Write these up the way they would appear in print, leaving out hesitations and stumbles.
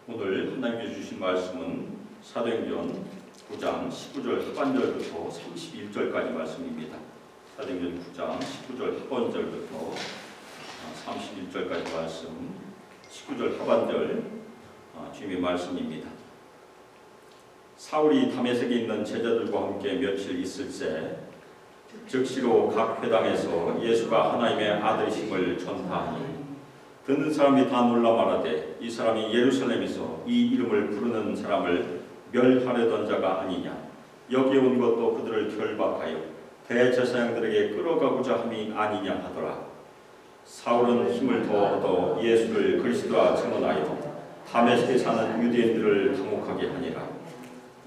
오늘 하나님께서 주신 말씀은 사도행전 9장 19절 하반절부터 31절까지 말씀입니다. 사도행전 9장 19절 하반절부터 31절까지 말씀, 19절 하반절 주님의 말씀입니다. 사울이 다메섹에 있는 제자들과 함께 며칠 있을새 즉시로 각 회당에서 예수가 하나님의 아들이심을 전파하니 듣는 사람이 다 놀라 말하되 이 사람이 예루살렘에서 이 이름을 부르는 사람을 멸하려던 자가 아니냐. 여기에 온 것도 그들을 결박하여 대제사장들에게 끌어가고자 함이 아니냐 하더라. 사울은 힘을 더 얻어 예수를 그리스도라 증언하여 다메섹에 사는 유대인들을 당혹하게 하니라.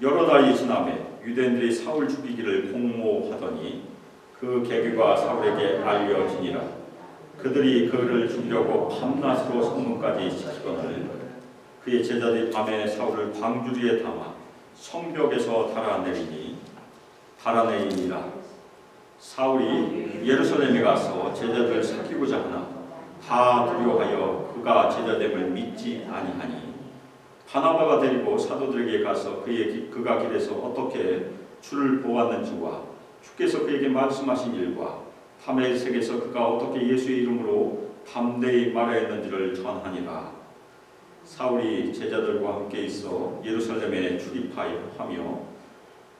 여러 달이 지나매 유대인들이 사울 죽이기를 공모하더니 그 계기가 사울에게 알려지니라. 그들이 그를 죽이려고 밤낮으로 성문까지 지키거늘 그의 제자들이 밤에 사울을 광주리에 담아 성벽에서 달아내리니라. 사울이 예루살렘에 가서 제자들을 사귀고자 하나 다 두려워하여 그가 제자됨을 믿지 아니하니 바나바가 데리고 사도들에게 가서 그가 길에서 어떻게 주를 보았는지와 주께서 그에게 말씀하신 일과 다메섹에서 그가 어떻게 예수의 이름으로 담대히 말하였는지를 전하니라. 사울이 제자들과 함께 있어 예루살렘에 출입하며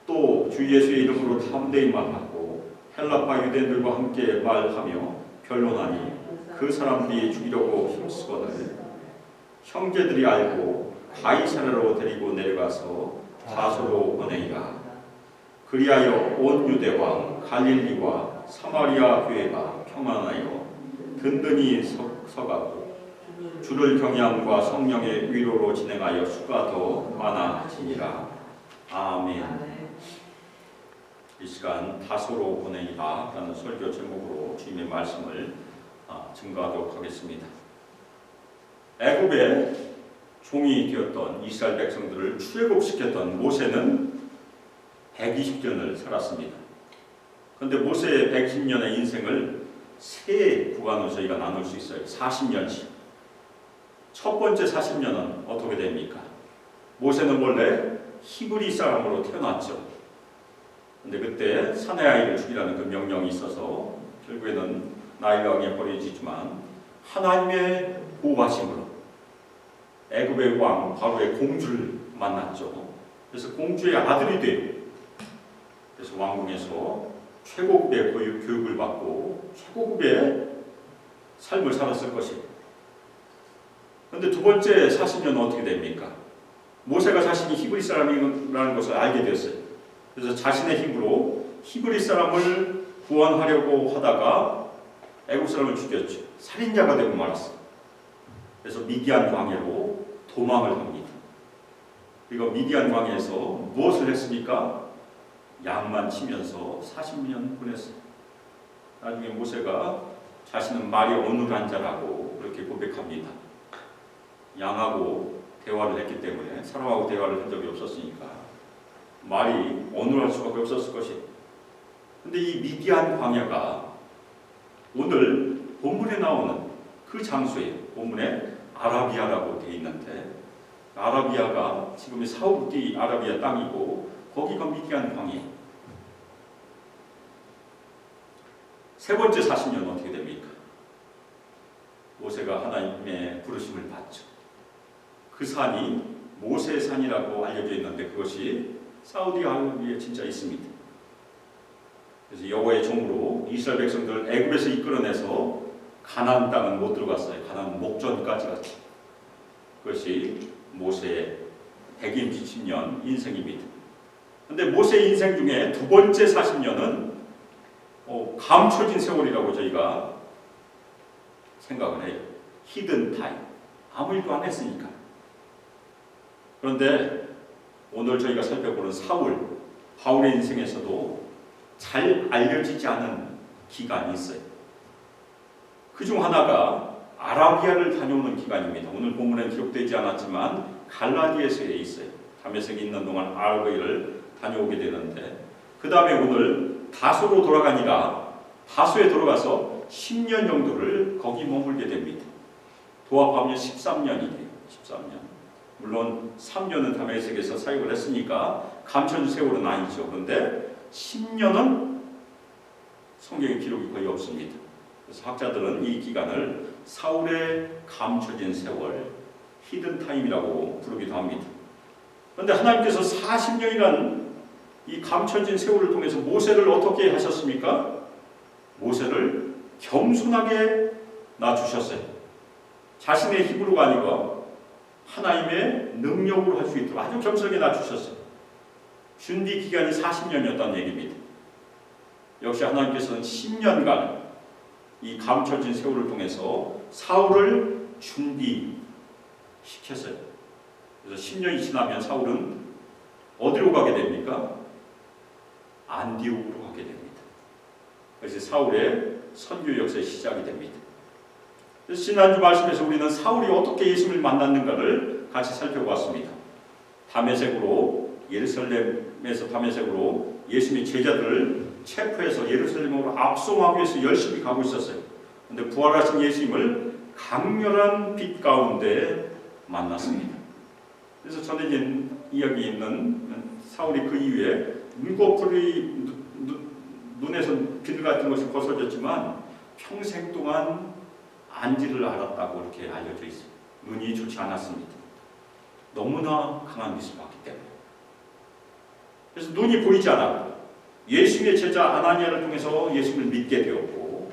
또 주 예수의 이름으로 담대히 말하고 헬라파 유대인들과 함께 말하며 변론하니 그 사람들이 죽이려고 힘쓰거늘 형제들이 알고 가이사랴로 데리고 내려가서 다소로 보내니라. 그리하여 온 유대와 갈릴리와 사마리아 교회가 평안하여 든든히 서가고 주를 경외함과 성령의 위로로 진행하여 수가 더 많아지니라. 아멘. 이 시간 다소로 보내니라 라는 설교 제목으로 주님의 말씀을 증거하도록 하겠습니다. 애굽의 종이 되었던 이스라엘 백성들을 출애굽시켰던 모세는 120년을 살았습니다. 그런데 모세의 120년의 인생을 세 구간으로 저희가 나눌 수 있어요. 40년씩. 첫 번째 40년은 어떻게 됩니까? 모세는 원래 히브리 사람으로 태어났죠. 그런데 그때 사내 아이를 죽이라는 그 명령이 있어서 결국에는 나일강에 버려지지만 하나님의 보호하심으로 애굽의 왕 바로의 공주를 만났죠. 그래서 공주의 아들이 돼요. 그래서 왕궁에서 최고급의 교육을 받고 최고급의 삶을 살았을 것이에요. 그런데 두 번째 40년은 어떻게 됩니까? 모세가 자신이 히브리 사람이라는 것을 알게 됐어요. 그래서 자신의 힘으로 히브리 사람을 구원하려고 하다가 애국 사람을 죽였죠. 살인자가 되고 말았어요. 그래서 미디안 광야로 도망을 합니다. 그리고 미디안 광야에서 무엇을 했습니까? 양만 치면서 40년 보냈어요. 나중에 모세가 자신은 말이 어눌한 자라고 그렇게 고백합니다. 양하고 대화를 했기 때문에 사람하고 대화를 한 적이 없었으니까 말이 어눌할 수밖에 없었을 것이에요. 그런데 이 미디안 광야가 오늘 본문에 나오는 그 장소예요. 본문에 아라비아라고 되어 있는데 아라비아가 지금의 사우디 아라비아 땅이고 거기가 미디안 광야예요. 세 번째 40년은 어떻게 됩니까? 모세가 하나님의 부르심을 받죠. 그 산이 모세의 산이라고 알려져 있는데 그것이 사우디 아라비아에 진짜 있습니다. 그래서 여호와의 종으로 이스라엘 백성들을 애굽에서 이끌어내서 가나안 땅은 못 들어갔어요. 가나안 목전까지 갔죠. 그것이 모세의 120년 인생입니다. 그런데 모세의 인생 중에 두 번째 40년은 감춰진 세월이라고 저희가 생각을 해요. 히든 타임. 아무 일도 안 했으니까. 그런데 오늘 저희가 살펴보는 바울의 인생에서도 잘 알려지지 않은 기간이 있어요. 그중 하나가 아라비아를 다녀오는 기간입니다. 오늘 본문에는 기록되지 않았지만 갈라디아서에 있어요. 다메섹에 있는 동안 아라비아를 다녀오게 되는데 그 다음에 오늘 다소로 돌아가니까 다소에 들어가서 10년 정도를 거기 머물게 됩니다. 도합하면 13년이 돼요. 13년. 물론 3년은 다메섹에서 사역을 했으니까 감춰진 세월은 아니죠. 그런데 10년은 성경에 기록이 거의 없습니다. 그래서 학자들은 이 기간을 사울의 감춰진 세월, 히든 타임이라고 부르기도 합니다. 그런데 하나님께서 40년이라는 이 감춰진 세월을 통해서 모세를 어떻게 하셨습니까? 모세를 겸손하게 낮추셨어요. 자신의 힘으로가 아니고 하나님의 능력으로 할 수 있도록 아주 겸손하게 낮추셨어요. 준비 기간이 40년이었다는 얘기입니다. 역시 하나님께서는 10년간 이 감춰진 세월을 통해서 사울을 준비시켰어요. 그래서 10년이 지나면 사울은 어디로 가게 됩니까? 안디옥으로 가게 됩니다. 그래서 사울의 선교 역사의 시작이 됩니다. 그래서 지난주 말씀에서 우리는 사울이 어떻게 예수님을 만났는가를 같이 살펴보았습니다. 다메섹으로 예루살렘에서 다메섹으로 예수님의 제자들을 체포해서 예루살렘으로 압송하기 위해서 열심히 가고 있었어요. 그런데 부활하신 예수님을 강렬한 빛 가운데 만났습니다. 그래서 전해진 이야기 있는 사울이 그 이후에 눈꺼풀이 눈에서 비늘 같은 것이 벗어졌지만 평생 동안 안지를 앓았다고 이렇게 알려져 있어요. 눈이 좋지 않았습니다. 너무나 강한 빛을 받기 때문에. 그래서 눈이 보이지 않았고 예수님의 제자 아나니아를 통해서 예수님을 믿게 되었고,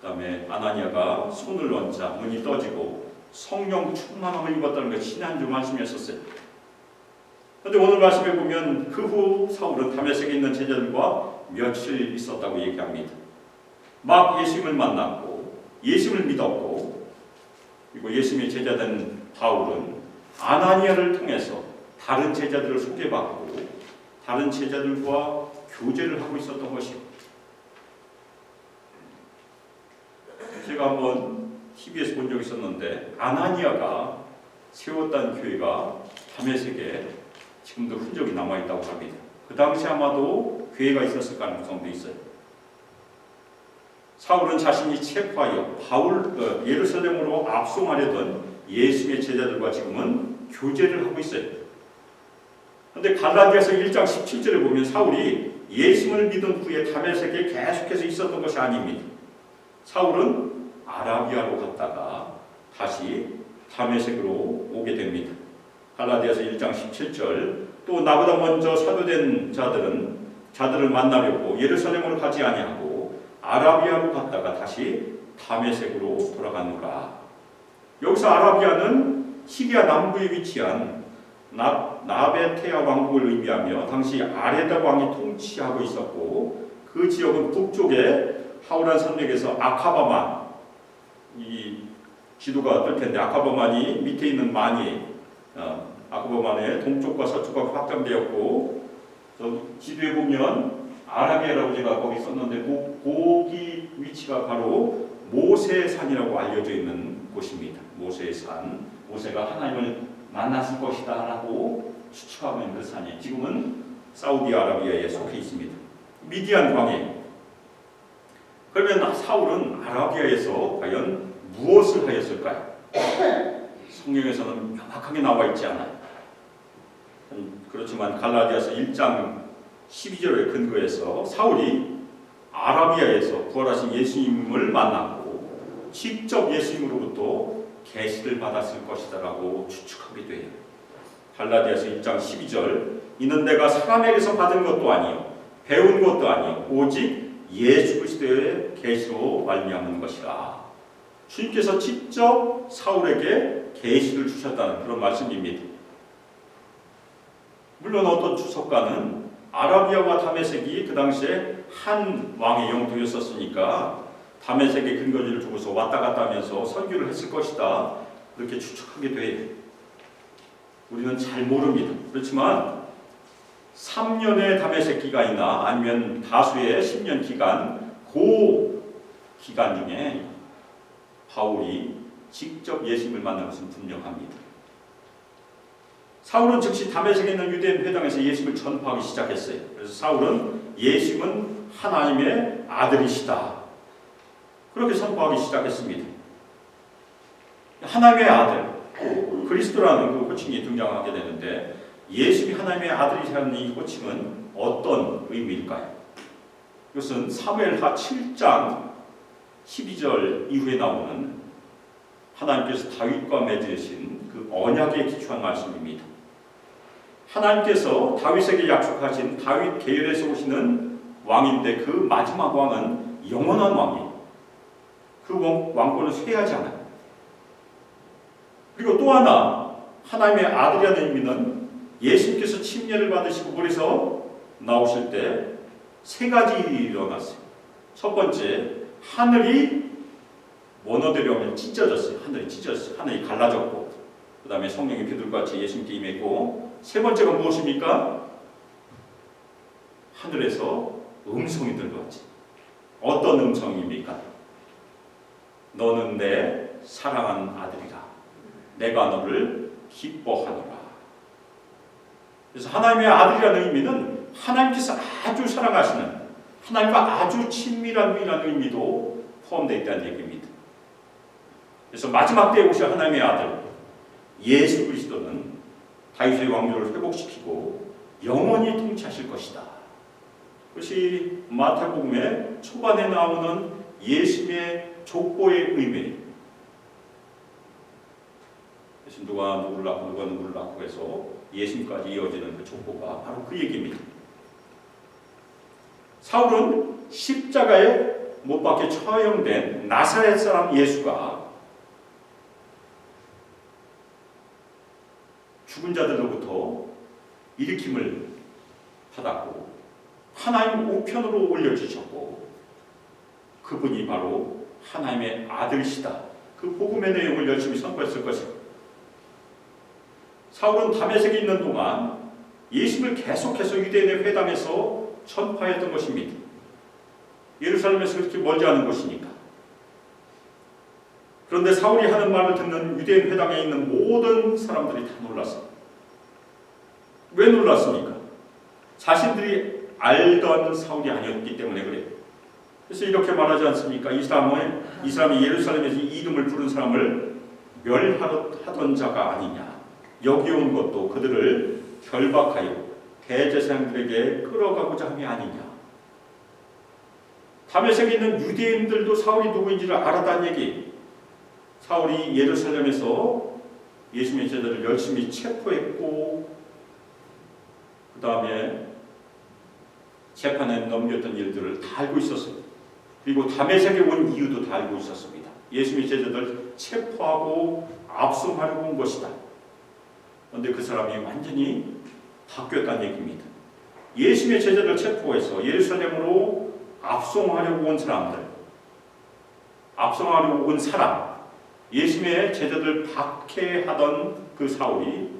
그 다음에 아나니아가 손을 얹자 눈이 떠지고 성령 충만함을 입었다는 것이 지난주 말씀이었었어요. 그런데 오늘 말씀에 보면 그 후 사울은 다메섹에 있는 제자들과 며칠 있었다고 얘기합니다. 막 예수님을 만났고 예수님을 믿었고, 그리고 예수님의 제자된 바울은 아나니아를 통해서 다른 제자들을 소개받고 다른 제자들과 교제를 하고 있었던 것이요. 제가 한번 TV에서 본 적이 있었는데 아나니아가 세웠다는 교회가 다메섹에 지금도 흔적이 남아있다고 합니다. 그 당시 아마도 교회가 있었을 가능성도 있어요. 사울은 자신이 체포하여 예루살렘으로 압송하려던 예수님의 제자들과 지금은 교제를 하고 있어요. 그런데 갈라디아서 1장 17절에 보면 사울이 예수를 믿은 후에 다메섹에 계속해서 있었던 것이 아닙니다. 사울은 아라비아로 갔다가 다시 다메섹으로 오게 됩니다. 갈라디아서 1장 17절, 또 나보다 먼저 사도된 자들을 만나려고 예루살렘으로 가지 아니하고 아라비아로 갔다가 다시 다메섹으로 돌아가노라. 여기서 아라비아는 시리아 남부에 위치한 나베테아 왕국을 의미하며 당시 아레다 왕이 통치하고 있었고, 그 지역은 북쪽에 하울한 산맥에서 아카바만, 이 지도가 뜰 텐데 아카바만이 밑에 있는 만이 아카바만의 동쪽과 서쪽과 확장되었고, 지도에 보면 아라비아라고 제가 거기 썼는데 거기 위치가 바로 모세산이라고 알려져 있는 곳입니다. 모세산, 모세가 하나님을 만났을 것이다 라고 추측하고 있는 그 산이 지금은 사우디아라비아에 속해 있습니다. 미디안 광해. 그러면 사울은 아라비아에서 과연 무엇을 하였을까요? 성경에서는 명확하게 나와 있지 않아요. 그렇지만 갈라디아서 1장 12절에 근거해서 사울이 아라비아에서 부활하신 예수님을 만났고 직접 예수님으로부터 계시를 받았을 것이다 라고 추측하기도 해요. 갈라디아서 1장 12절, 이는 내가 사람에게서 받은 것도 아니요 배운 것도 아니요 오직 예수 그리스도의 계시로 말미암는 것이라. 주님께서 직접 사울에게 계시를 주셨다는 그런 말씀입니다. 물론 어떤 주석가는 아라비아와 다메섹이 그 당시에 한 왕의 영토였었으니까 다메섹에 근거지를 두고서 왔다 갔다 하면서 선교를 했을 것이다 이렇게 추측하기도 해요. 우리는 잘 모릅니다. 그렇지만 3년의 다메섹 기간이나 아니면 다수의 10년 기간, 그 기간 중에 바울이 직접 예수님을 만난 것은 분명합니다. 사울은 즉시 다메섹에 있는 유대인 회당에서 예수님을 전파하기 시작했어요. 그래서 사울은 예수님은 하나님의 아들이시다 그렇게 선포하기 시작했습니다. 하나님의 아들, 그리스도라는 그 호칭이 등장하게 되는데 예수님이 하나님의 아들이라는 이 호칭은 어떤 의미일까요? 이것은 사무엘하 7장 12절 이후에 나오는 하나님께서 다윗과 맺으신 그 언약에 기초한 말씀입니다. 하나님께서 다윗에게 약속하신 다윗 계열에서 오시는 왕인데 그 마지막 왕은 영원한 왕이에요. 그 왕권은 쇠하지 않아요. 그리고 또 하나 하나님의 아들이라는 의미는 예수님께서 침례를 받으시고 물에서 나오실 때 세 가지 일이 일어났어요. 첫 번째, 하늘이 원어대로 하면 찢어졌어요. 하늘이 찢어졌어요. 하늘이 갈라졌고, 그 다음에 성령이 비둘기같이 예수님께 임했고, 세 번째가 무엇입니까? 하늘에서 음성이 들려왔지. 어떤 음성입니까? 너는 내 사랑하는 아들이라. 내가 너를 기뻐하노라. 그래서 하나님의 아들이라는 의미는 하나님께서 아주 사랑하시는, 하나님과 아주 친밀한 의미도 포함되어 있다는 얘기입니다. 그래서 마지막 때에 오실 하나님의 아들 예수 그리스도는 다윗의 왕조를 회복시키고 영원히 통치하실 것이다. 그것이 마태복음의 초반에 나오는 예수님의 족보의 의미예요. 그래서 누가 누구를 낳고 누가 누구를 낳고 해서 예수님까지 이어지는 그 족보가 바로 그 얘기입니다. 사울은 십자가에 못 박혀 처형된 나사렛 사람 예수가 죽은 자들로부터 일으킴을 받았고 하나님 우편으로 올려주셨고 그분이 바로 하나님의 아들이시다. 그 복음의 내용을 열심히 선포했을 것입니다. 사울은 다메섹에 있는 동안 예수를 계속해서 유대인의 회당에서 전파했던 것입니다. 예루살렘에서 그렇게 멀지 않은 곳이니까. 그런데 사울이 하는 말을 듣는 유대인 회당에 있는 모든 사람들이 다 놀랐어요. 왜 놀랐습니까? 자신들이 알던 사울이 아니었기 때문에 그래요. 그래서 이렇게 말하지 않습니까? 이 사람이 예루살렘에서 이 이름을 부른 사람을 멸하던 자가 아니냐. 여기 온 것도 그들을 결박하여 대제사장들에게 끌어가고자 함이 아니냐. 다메섹에 있는 유대인들도 사울이 누구인지를 알았다는 얘기. 사울이 예루살렘에서 예수님의 제자를 열심히 체포했고 그 다음에 재판에 넘겼던 일들을 다 알고 있었어요. 그리고 다메섹에 온 이유도 다 알고 있었습니다. 예수님의 제자들 체포하고 압송하려고 온 것이다. 그런데 그 사람이 완전히 바뀌었다는 얘기입니다. 예수님의 제자들 체포해서 예루살렘으로 압송하려고 온 사람들, 압송하려고 온 사람, 예수님의 제자들 박해하던 그 사울이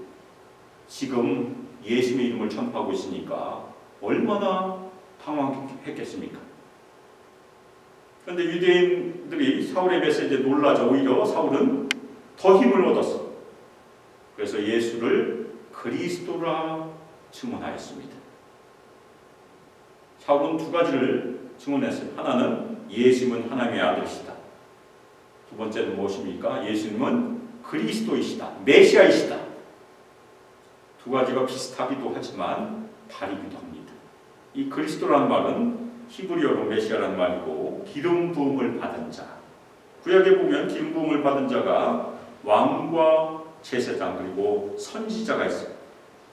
지금 예수님의 이름을 전파하고 있으니까 얼마나 당황했겠습니까? 그런데 유대인들이 사울의 메시지에 놀라자 오히려 사울은 더 힘을 얻었어. 그래서 예수를 그리스도라 증언하였습니다. 사울은 두 가지를 증언했어요. 하나는 예수님은 하나님의 아들이시다. 두 번째는 무엇입니까? 예수님은 그리스도이시다. 메시아이시다. 두 가지가 비슷하기도 하지만 다르기도 합니다. 이 그리스도라는 말은 히브리어로 메시아라는 말이고 기름 부음을 받은 자. 구약에 보면 기름 부음을 받은 자가 왕과 제사장 그리고 선지자가 있어요.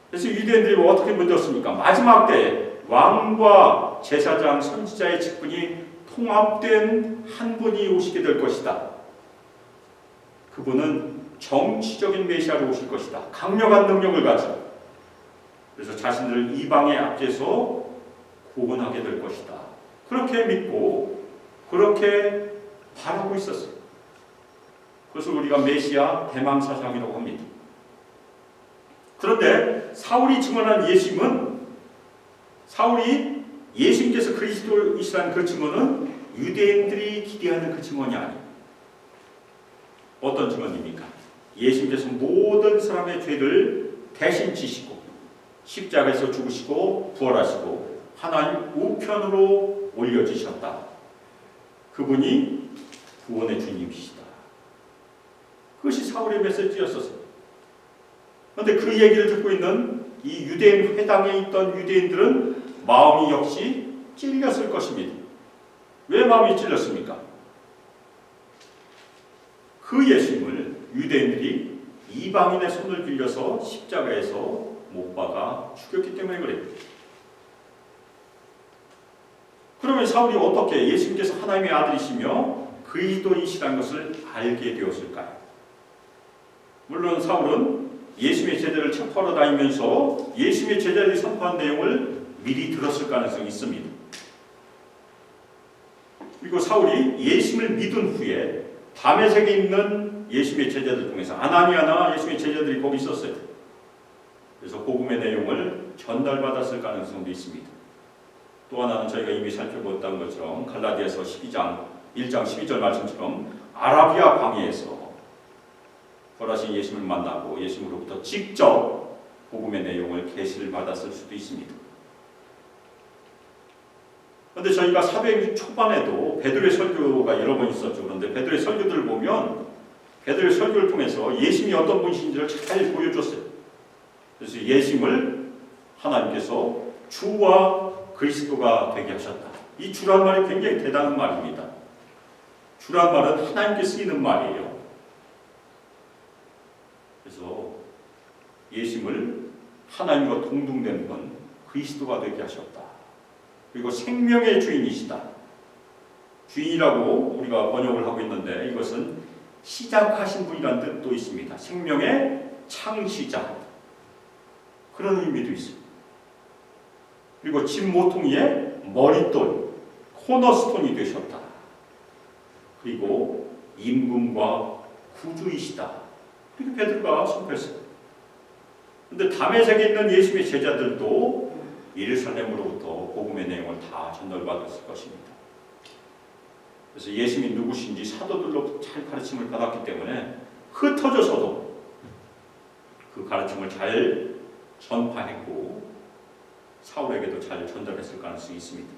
그래서 유대인들이 어떻게 믿었습니까? 마지막 때 왕과 제사장, 선지자의 직분이 통합된 한 분이 오시게 될 것이다. 그분은 정치적인 메시아로 오실 것이다. 강력한 능력을 가지고. 그래서 자신들을 이방의 앞에서 구원하게 될 것이다. 그렇게 믿고 그렇게 바라고 있었어요. 그것을 우리가 메시아 대망사상이라고 합니다. 그런데 사울이 증언한 예수님은 사울이 예수님께서 그리스도이시라는 그 증언은 유대인들이 기대하는 그 증언이 아니에요. 어떤 증언입니까? 예수님께서 모든 사람의 죄를 대신 지시고 십자가에서 죽으시고 부활하시고 하나님 우편으로 올려주셨다. 그분이 구원의 주님이시다. 그것이 사울의 메시지였었어요. 그런데 그 얘기를 듣고 있는 이 유대인 회당에 있던 유대인들은 마음이 역시 찔렸을 것입니다. 왜 마음이 찔렸습니까? 그 예수님을 유대인들이 이방인의 손을 빌려서 십자가에서 못 박아 죽였기 때문에 그래요. 그러면 사울이 어떻게 예수님께서 하나님의 아들이시며 그리스도이시라는 것을 알게 되었을까요? 물론 사울은 예수님의 제자를 체포하러 다니면서 예수님의 제자들이 선포한 내용을 미리 들었을 가능성이 있습니다. 그리고 사울이 예수님을 믿은 후에 다메섹에 있는 예수님의 제자들 중에서 아나니아나 예수님의 제자들이 거기 있었어요. 그래서 복음의 내용을 전달받았을 가능성도 있습니다. 또 하나는 저희가 이미 살펴보았던 것처럼 갈라디아서 1장 12절 말씀처럼 아라비아 광야에서 부활하신 예수님을 만나고 예수님으로부터 직접 복음의 내용을 계시를 받았을 수도 있습니다. 그런데 저희가 사도행전 초반에도 베드로의 설교가 여러 번 있었죠. 그런데 베드로의 설교들을 보면 베드로의 설교를 통해서 예수님이 어떤 분이신지를 잘 보여줬어요. 그래서 예수님을 하나님께서 주와 그리스도가 되게 하셨다. 이 주란 말이 굉장히 대단한 말입니다. 주란 말은 하나님께 쓰이는 말이에요. 그래서 예수님을 하나님과 동등된 분 그리스도가 되게 하셨다. 그리고 생명의 주인이시다. 주인이라고 우리가 번역을 하고 있는데 이것은 시작하신 분이라는 뜻도 있습니다. 생명의 창시자. 그런 의미도 있습니다. 그리고 집 모퉁이의 머릿돌, 코너스톤이 되셨다. 그리고 임금과 구주이시다. 이렇게 베드로가 선포했어요. 그런데 다메섹에 있는 예수님의 제자들도 예루살렘으로부터 복음의 내용을 다 전달받았을 것입니다. 그래서 예수님이 누구신지 사도들로 잘 가르침을 받았기 때문에 흩어져서도 그 가르침을 잘 전파했고 사울에게도 잘 전달했을 가능성이 있습니다.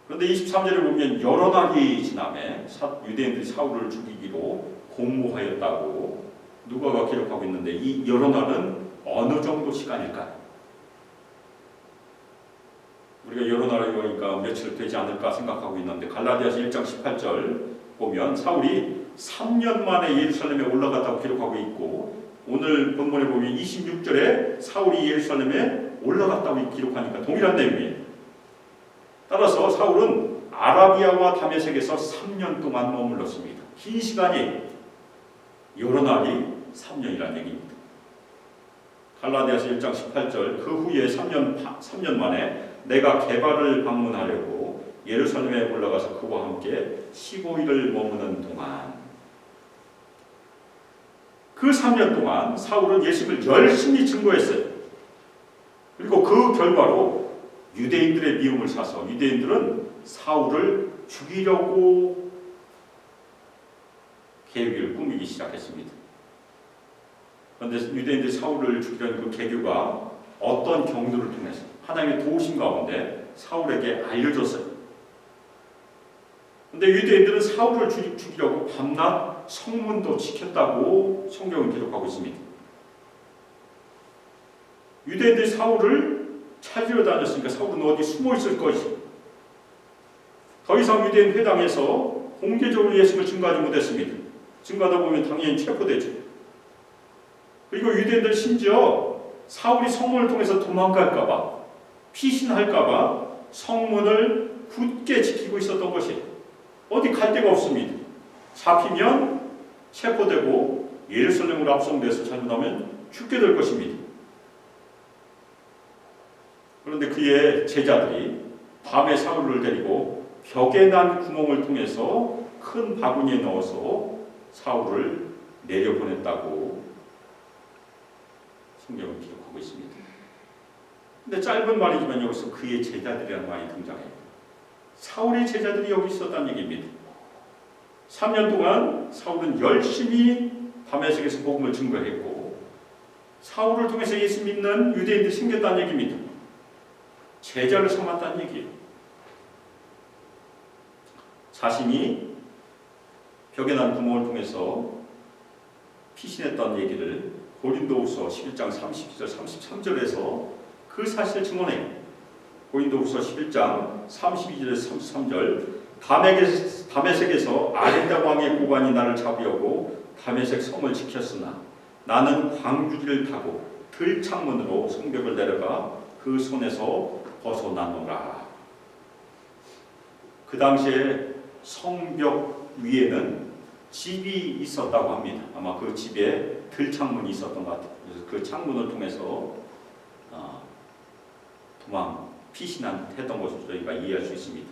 그런데 23절에 보면 여러 날이 지남에 유대인들이 사울을 죽이기로 공모하였다고 누가가 기록하고 있는데 이 여러 날은 어느 정도 시간일까요? 우리가 여러 날이 오니까 며칠 되지 않을까 생각하고 있는데 갈라디아서 1장 18절 보면 사울이 3년 만에 예루살렘에 올라갔다고 기록하고 있고 오늘 본문에 보면 26절에 사울이 예루살렘에 올라갔다고 기록하니까 동일한 내용이에요. 따라서 사울은 아라비아와 다메섹에서 3년 동안 머물렀습니다. 긴 시간이 여러 날이 3년이라는 얘기입니다. 갈라디아서 1장 18절 그 후에 3년 만에 내가 게바를 방문하려고 예루살렘에 올라가서 그와 함께 15일을 머무는 동안 그 3년 동안 사울은 예수님을 열심히 증거했어요. 그리고 그 결과로 유대인들의 미움을 사서 유대인들은 사울을 죽이려고 계획을 꾸미기 시작했습니다. 그런데 유대인들이 사울을 죽이려는 그 계교가 어떤 경로를 통해서 하나님의 도우심 가운데 사울에게 알려졌어요. 그런데 유대인들은 사울을 죽이려고 밤낮 성문도 지켰다고 성경은 기록하고 있습니다. 유대인들이 사울을 찾으러 다녔으니까 사울은 어디 숨어 있을 것이. 더 이상 유대인 회당에서 공개적으로 예수님을 증거하지 못했습니다. 증거하다 보면 당연히 체포되죠. 그리고 유대인들 심지어 사울이 성문을 통해서 도망갈까봐 피신할까봐 성문을 굳게 지키고 있었던 것이에요. 어디 갈 데가 없습니다. 잡히면 체포되고 예루살렘으로 압송돼서 잘못하면 죽게 될 것입니다. 그런데 그의 제자들이 밤에 사울을 데리고 벽에 난 구멍을 통해서 큰 바구니에 넣어서 사울을 내려보냈다고 성경은 기록하고 있습니다. 근데 짧은 말이지만 여기서 그의 제자들이라는 말이 등장해요. 사울의 제자들이 여기 있었다는 얘기입니다. 3년 동안 사울은 열심히 다메섹에서 복음을 증거했고 사울을 통해서 예수 믿는 유대인들이 생겼다는 얘기입니다. 제자를 삼았다는 얘기예요. 자신이 벽에 난 구멍을 통해서 피신했던 얘기를 고린도후서 11장 32절 33절에서 그 사실을 증언해요. 고린도후서 11장 32절에서 33절 다메섹에서 아렌다 왕의 고관이 나를 잡으려고 다메섹 성을 지켰으나 나는 광주리를 타고 들창문으로 성벽을 내려가 그 손에서 벗어나노라. 그 당시에 성벽 위에는 집이 있었다고 합니다. 아마 그 집에 들창문이 있었던 것 같아요. 그래서 그 창문을 통해서 피신했던 것을 저희가 이해할 수 있습니다.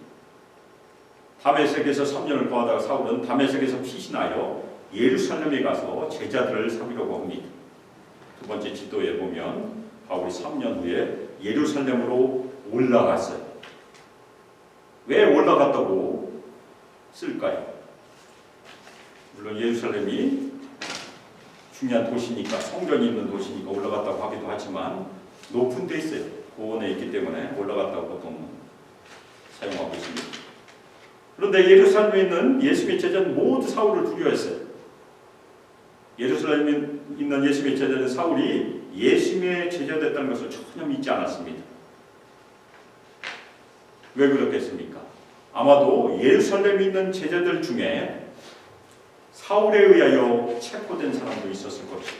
다메섹에서 3년을 거하다가 사울은 다메섹에서 피신하여 예루살렘에 가서 제자들을 사귀려고 합니다. 두 번째 지도에 보면 바울이 3년 후에 예루살렘으로 올라갔어요. 왜 올라갔다고 쓸까요? 물론 예루살렘이 중요한 도시니까, 성전이 있는 도시니까 올라갔다고 하기도 하지만 높은 데 있어요. 고원에 있기 때문에 올라갔다고 보통 사용하고 있습니다. 그런데 예루살렘에 있는 예수님의 제자는 모두 사울을 두려워했어요. 예루살렘에 있는 예수님의 제자는 사울이 예수님의 제자 됐다는 것을 전혀 믿지 않았습니다. 왜 그렇겠습니까? 아마도 예루살렘에 있는 제자들 중에 사울에 의하여 체포된 사람도 있었을 것이고,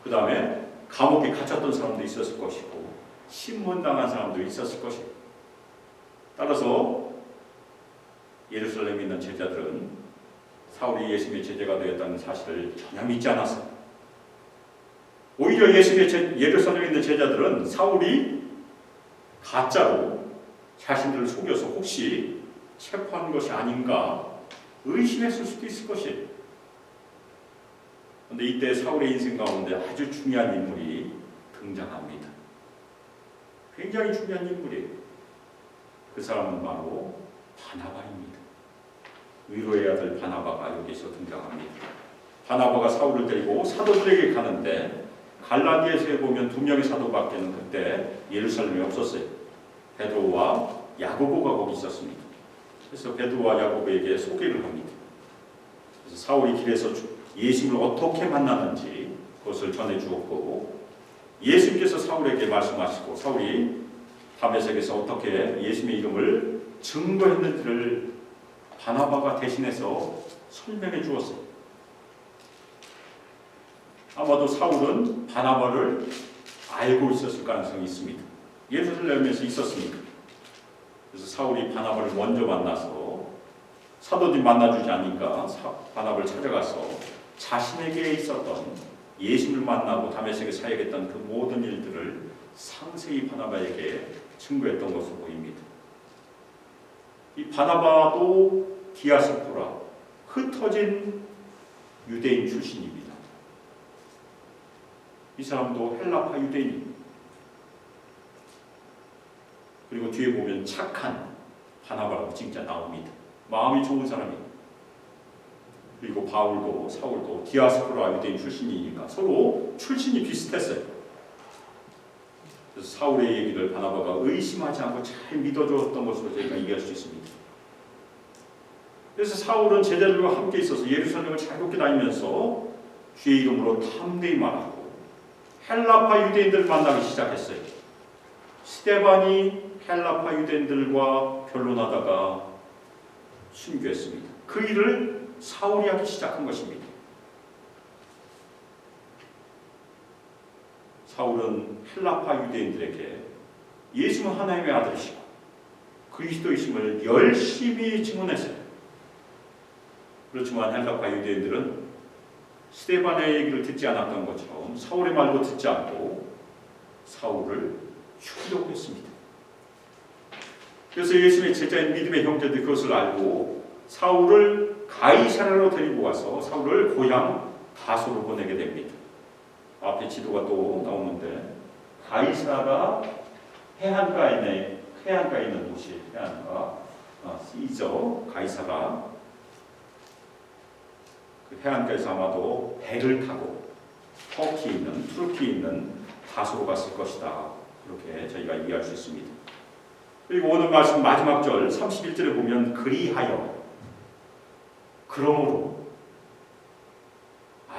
그 다음에 감옥에 갇혔던 사람도 있었을 것이고, 신문당한 사람도 있었을 것이고, 따라서 예루살렘에 있는 제자들은 사울이 예수님의 제자가 되었다는 사실을 전혀 믿지 않았어요. 오히려 예루살렘에 있는 제자들은 사울이 가짜로 자신들을 속여서 혹시 체포한 것이 아닌가 의심했을 수도 있을 것이에요. 그런데 이때 사울의 인생 가운데 아주 중요한 인물이 등장합니다. 굉장히 중요한 인물이에요. 그 사람은 바로 바나바입니다. 위로의 아들 바나바가 여기서 등장합니다. 바나바가 사울을 데리고 사도들에게 가는데 갈라디아서에 보면 2명의 사도밖에는 그때 예루살렘에 없었어요. 베드로와 야고보가 거기 있었습니다. 그래서 베드로와 야고보에게 소개를 합니다. 그래서 사울이 길에서 예수님을 어떻게 만났는지 그것을 전해주었고, 예수님께서 사울에게 말씀하시고 사울이 다메섹에서 어떻게 예수님의 이름을 증거했는지를 바나바가 대신해서 설명해 주었어요. 아마도 사울은 바나바를 알고 있었을 가능성이 있습니다. 예루살렘에서 있었으니까. 그래서 사울이 바나바를 먼저 만나서 사도들이 만나주지 않으니까 바나바를 찾아가서 자신에게 있었던 예수를 만나고 다메섹에 사역했던 그 모든 일들을 상세히 바나바에게 증거했던 것으로 보입니다. 이 바나바도 디아스포라, 흩어진 유대인 출신입니다. 이 사람도 헬라파 유대인입니다. 그리고 뒤에 보면 착한 바나바라고 진짜 나옵니다. 마음이 좋은 사람이에요. 그리고 바울도 사울도 디아스포라 유대인 출신이니까 서로 출신이 비슷했어요. 그래서 사울의 얘기를 바나바가 의심하지 않고 잘 믿어줬던 것으로 저희가 이해할 수 있습니다. 그래서 사울은 제자들과 함께 있어서 예루살렘을 자유롭게 다니면서 주의 이름으로 탐내이 말하고 헬라파 유대인들을 만나기 시작했어요. 스데반이 헬라파 유대인들과 변론하다가 순교했습니다. 그 일을 사울이 하기 시작한 것입니다. 사울은 헬라파 유대인들에게 예수는 하나님의 아들이시고 그리스도이심을 열심히 증언했어요. 그렇지만 헬라파 유대인들은 스데반의 얘기를 듣지 않았던 것처럼 사울의 말도 듣지 않고 사울을 죽이려고 했습니다. 그래서 예수님의 제자인 믿음의 형제들이 그것을 알고 사울을 가이사라로 데리고 가서 사울을 고향 다소로 보내게 됩니다. 앞에 지도가 또 나오는데 가이사라 해안가에 있는 도시, 해안가 시저 가이사라, 그 해안가에서 아마도 배를 타고 투르키에 있는 다소로 갔을 것이다. 그렇게 저희가 이해할 수 있습니다. 그리고 오늘 말씀 마지막 절 31절에 보면 그리하여, 그러므로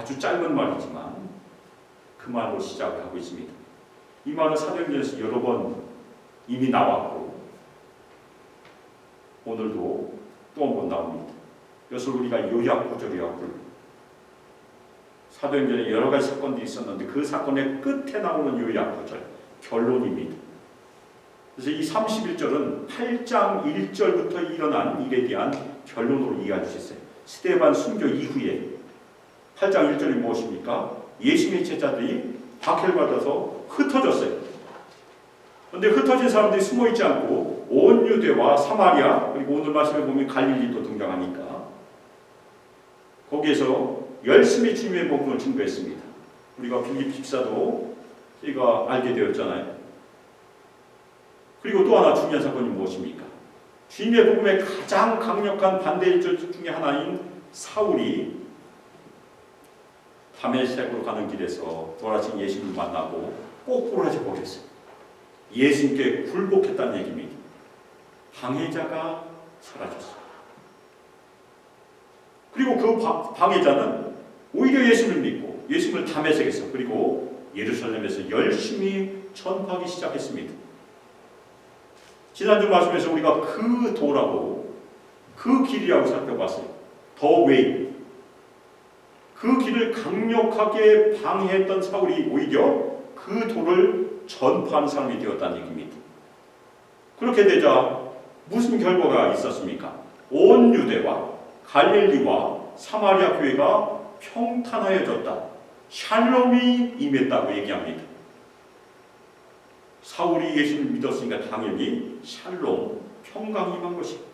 아주 짧은 말이지만 그 말로 시작을 하고 있습니다. 이 말은 사도행전에서 여러 번 이미 나왔고 오늘도 또 한 번 나옵니다. 이것을 우리가 요약구절이라고 부릅니다. 사도행전에 여러 가지 사건들이 있었는데 그 사건의 끝에 나오는 요약구절, 결론입니다. 그래서 이 31절은 8장 1절부터 일어난 일에 대한 결론으로 이해할 수 있어요. 스데반 순교 이후에 8장 1절이 무엇입니까? 예수님의 제자들이 박해를 받아서 흩어졌어요. 그런데 흩어진 사람들이 숨어있지 않고 온 유대와 사마리아, 그리고 오늘 말씀에 보면 갈릴리도 등장하니까 거기에서 열심히 주님의 복음을 증거했습니다. 우리가 빌립 집사도 저희가 알게 되었잖아요. 그리고 또 하나 중요한 사건이 무엇입니까? 주님의 복음의 가장 강력한 반대일절 중에 하나인 사울이 다메섹으로 가는 길에서 돌아가신 예수님을 만나고 꼭 부러져 버렸어요. 예수님께 굴복했다는 얘기입니다. 방해자가 사라졌어요. 그리고 그 방해자는 오히려 예수님을 믿고 예수님을 다메섹에서 그리고 예루살렘에서 열심히 전파하기 시작했습니다. 지난주 말씀에서 우리가 그 도라고 그 길이라고 살펴봤어요. 더 웨이. 그 길을 강력하게 방해했던 사울이 오히려 그 도를 전파하는 사람이 되었다는 얘기입니다. 그렇게 되자 무슨 결과가 있었습니까? 온 유대와 갈릴리와 사마리아 교회가 평탄하여졌다. 샬롬이 임했다고 얘기합니다. 사울이 예수를 믿었으니까 당연히 샬롬, 평강이 임한 것이고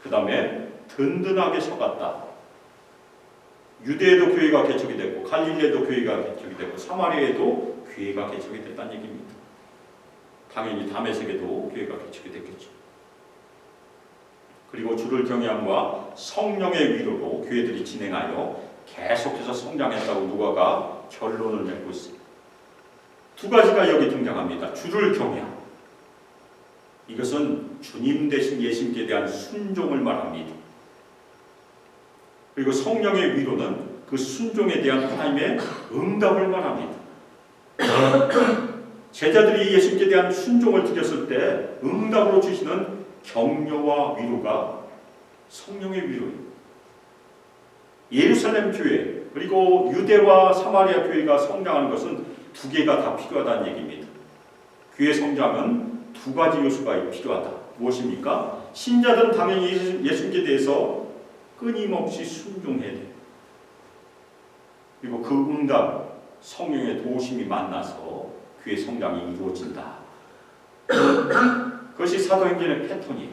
그 다음에 든든하게 서갔다. 유대에도 교회가 개척이 됐고 갈릴리에도 교회가 개척이 됐고 사마리아에도 교회가 개척이 됐다는 얘기입니다. 당연히 다메섹에도 교회가 개척이 됐겠죠. 그리고 주를 경외함과 성령의 위로로 교회들이 진행하여 계속해서 성장했다고 누가가 결론을 맺고 있습니다. 두 가지가 여기 등장합니다. 주를 경외함. 이것은 주님 대신 예수님께 대한 순종을 말합니다. 그리고 성령의 위로는 그 순종에 대한 하나님의 응답을 말합니다. 제자들이 예수님께 대한 순종을 드렸을 때 응답으로 주시는 격려와 위로가 성령의 위로입니다. 예루살렘 교회 그리고 유대와 사마리아 교회가 성장하는 것은 두 개가 다 필요하다는 얘기입니다. 교회 성장은 두 가지 요소가 필요하다. 무엇입니까? 신자들은 당연히 예수님께 대해서 끊임없이 순종해야 돼요. 그리고 그 응답, 성령의 도우심이 만나서 교회 성장이 이루어진다. 그것이 사도행전의 패턴이에요.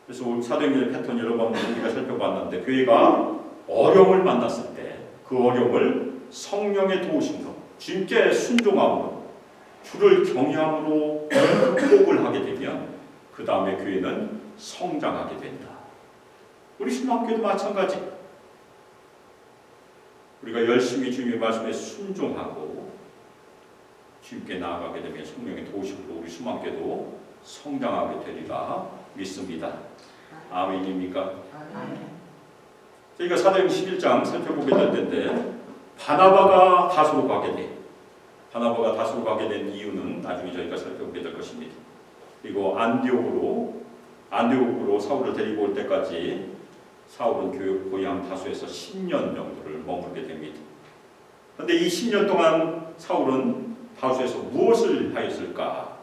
그래서 사도행전의 패턴 여러 번 우리가 살펴봤는데 교회가 어려움을 만났을 때 그 어려움을 성령의 도우심으로 주님께 순종함으로 주를 경외함으로 극복을 하게 되면 그 다음에 교회는 성장하게 된다. 우리 신학교도 마찬가지. 우리가 열심히 주님의 말씀에 순종하고 주님께 나아가게 되면 성령의 도우심으로 우리 수만교도 성장하게 되리라 믿습니다. 아멘입니까? 저희가 사도행전 11장 살펴보게 될 텐데 바나바가 다소로 가게 돼. 바나바가 다소로 가게 된 이유는 나중에 저희가 살펴보게 될 것입니다. 그리고 안디옥으로 사울을 데리고 올 때까지 사울은 교육 고향 다소에서 10년 정도를 머물게 됩니다. 그런데 이 10년 동안 사울은 다소에서 무엇을 하였을까?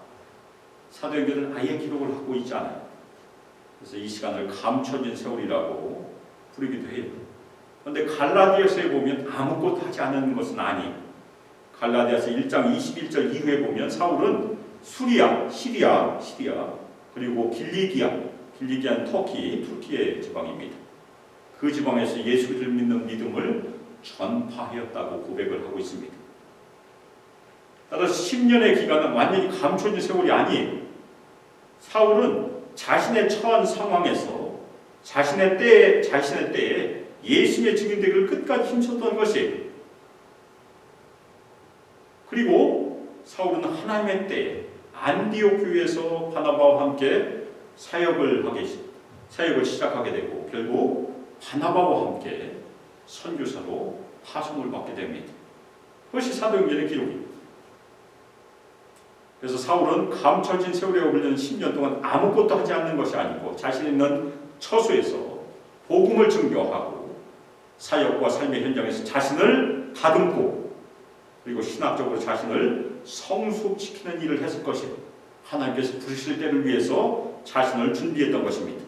사도행전은 아예 기록을 하고 있지 않아요. 그래서 이 시간을 감춰진 세월이라고 부르기도 해요. 그런데 갈라디아서에 보면 아무것도 하지 않은 것은 아니에요. 갈라디아서 1장 21절 이후에 보면 사울은 시리아 그리고 길리기아는 터키의 지방입니다. 그 지방에서 예수를 믿는 믿음을 전파하였다고 고백을 하고 있습니다. 따라서 10년의 기간은 완전히 감춰진 세월이 아니에요. 사울은 자신의 처한 상황에서 자신의 때에 예수님의 증인되기를 끝까지 힘썼던 것이에요. 그리고 사울은 하나님의 때에 안디옥 교회에서 바나바와 함께 사역을 시작하게 되고 결국 바나바와 함께 선교사로 파송을 받게 됩니다. 그것이 사도행전의 기록입니다. 그래서 사울은 감춰진 세월에 걸리는 10년 동안 아무것도 하지 않는 것이 아니고 자신 있는 처소에서 복음을 증거하고 사역과 삶의 현장에서 자신을 다듬고 그리고 신학적으로 자신을 성숙시키는 일을 했을 것이에요. 하나님께서 부르실 때를 위해서 자신을 준비했던 것입니다.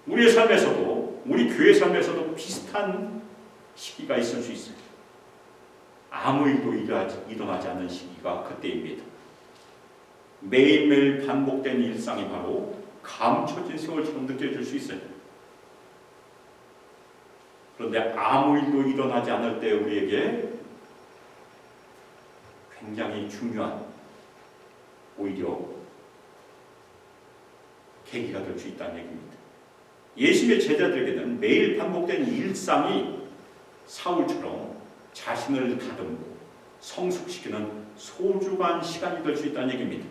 우리의 삶에서도 우리 교회 삶에서도 비슷한 시기가 있을 수 있어요. 아무 일도 일어나지 않는 시기가 그때입니다. 매일매일 반복된 일상이 바로 감춰진 세월처럼 느껴질 수 있어요. 그런데 아무 일도 일어나지 않을 때 우리에게 굉장히 중요한 오히려 계기가 될 수 있다는 얘기입니다. 예수님의 제자들에게는 매일 반복된 일상이 사울처럼 자신을 다듬고 성숙시키는 소중한 시간이 될 수 있다는 얘기입니다.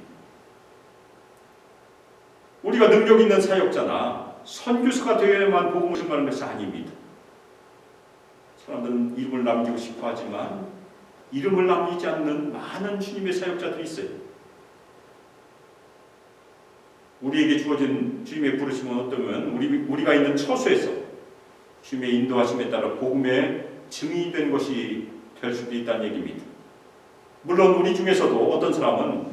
우리가 능력 있는 사역자나 선교사가 되어야만 복음을 전하는 것이 아닙니다. 사람들은 이름을 남기고 싶어 하지만 이름을 남기지 않는 많은 주님의 사역자들이 있어요. 우리에게 주어진 주님의 부르심은 어떠면 우리가 있는 처소에서 주님의 인도하심에 따라 복음의 증인이 된 것이 될 수도 있다는 얘기입니다. 물론 우리 중에서도 어떤 사람은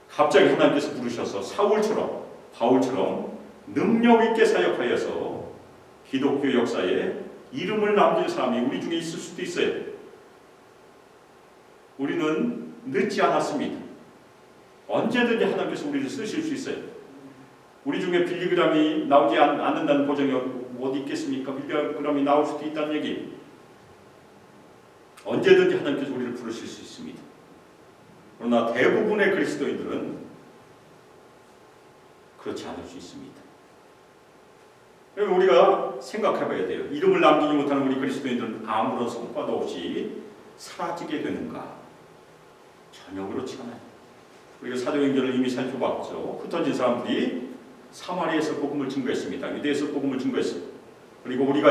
갑자기 하나님께서 부르셔서 사울처럼 바울처럼 능력 있게 사역하여서 기독교 역사에 이름을 남긴 사람이 우리 중에 있을 수도 있어요. 우리는 늦지 않았습니다. 언제든지 하나님께서 우리를 쓰실 수 있어요. 우리 중에 빌리그램이 나오지 않는다는 보장이 어디 있겠습니까? 빌리그램이 나올 수도 있다는 얘기. 언제든지 하나님께서 우리를 부르실 수 있습니다. 그러나 대부분의 그리스도인들은 그렇지 않을 수 있습니다. 그러면 우리가 생각해봐야 돼요. 이름을 남기지 못하는 우리 그리스도인들은 아무런 성과도 없이 사라지게 되는가? 전혀 그렇지 않아요. 우리가 사도행전을 이미 살펴봤죠. 흩어진 사람들이 사마리아에서 복음을 증거했습니다. 유대에서 복음을 증거했습니다. 그리고 우리가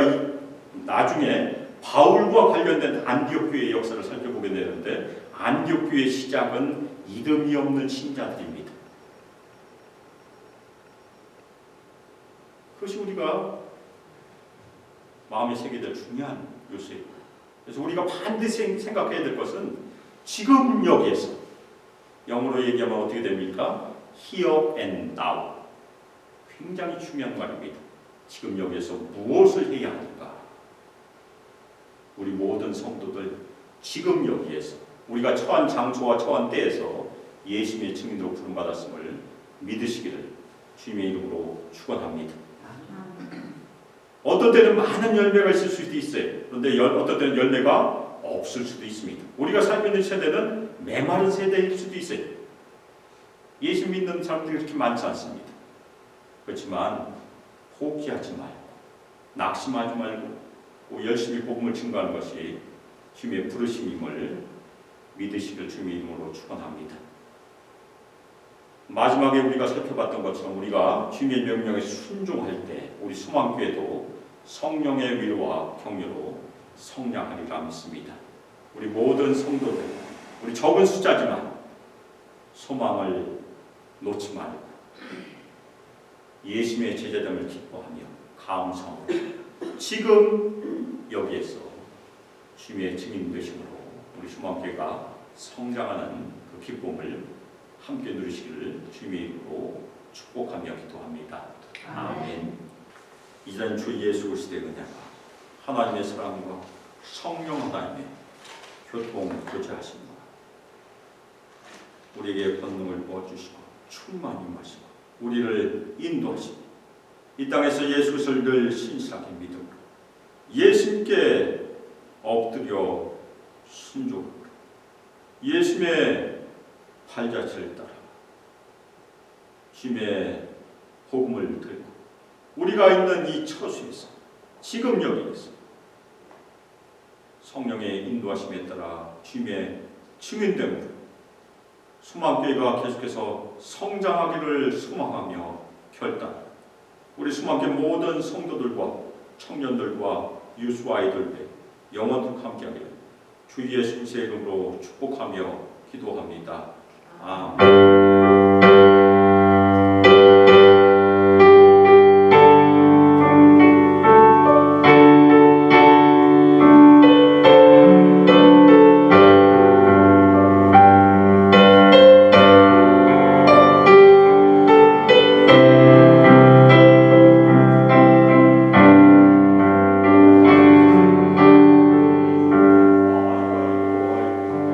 나중에 바울과 관련된 안디옥 교회의 역사를 살펴보게 되는데 안디옥 교회의 시작은 이름이 없는 신자들입니다. 그것이 우리가 마음에 새겨야 될 중요한 요소예요. 그래서 우리가 반드시 생각해야 될 것은 지금 여기에서 영어로 얘기하면 어떻게 됩니까? Here and now. 굉장히 중요한 말입니다. 지금 여기에서 무엇을 해야 하는가? 우리 모든 성도들 지금 여기에서 우리가 처한 장소와 처한 때에서 예수님의 증인으로 부름받았음을 믿으시기를 주님의 이름으로 축원합니다. 어떤 때는 많은 열매가 있을 수도 있어요. 그런데 어떤 때는 열매가 없을 수도 있습니다. 우리가 살고 있는 세대는 메마른 세대일 수도 있어요. 예수 믿는 사람들이 그렇게 많지 않습니다. 그렇지만 포기하지 말고 낙심하지 말고 열심히 복음을 증거하는 것이 주님의 부르심임을 믿으시길 주님의 이름으로 축원합니다. 마지막에 우리가 살펴봤던 것처럼 우리가 주님의 명령에 순종할 때 우리 소망교회도 성령의 위로와 격려로 성장하리라 믿습니다. 우리 모든 성도들, 우리 적은 숫자지만 소망을 놓지 말고 예수님의 제자됨을 기뻐하며 감사하고 지금 여기에서 주님의 증인 되심으로 우리 소망교회가 성장하는 그 기쁨을 함께 누리시기를 주님의 이름으로 축복하며 기도합니다. 아멘. 이전 주 예수 그리스도의 은혜가 하나님의 사랑과 성령 하나님의 교통 교제하심과 우리에게 권능을 부어주시고 충만히 임하시고 우리를 인도하시고 이 땅에서 예수 그리스도를 늘 신실하게 믿음으로 예수님께 엎드려 순종하고 예수님의 발자취를 따라 주님의 복음을 들고 우리가 있는 이 처소에서 지금 여기에서 성령의 인도하심에 따라 주님의 증인됨으로 수망교회가 계속해서 성장하기를 소망하며 결단 우리 수망교회 모든 성도들과 청년들과 유수와 아이들배 영원토록 함께하기를 주 예수의 이름으로 축복하며 기도합니다. 아멘.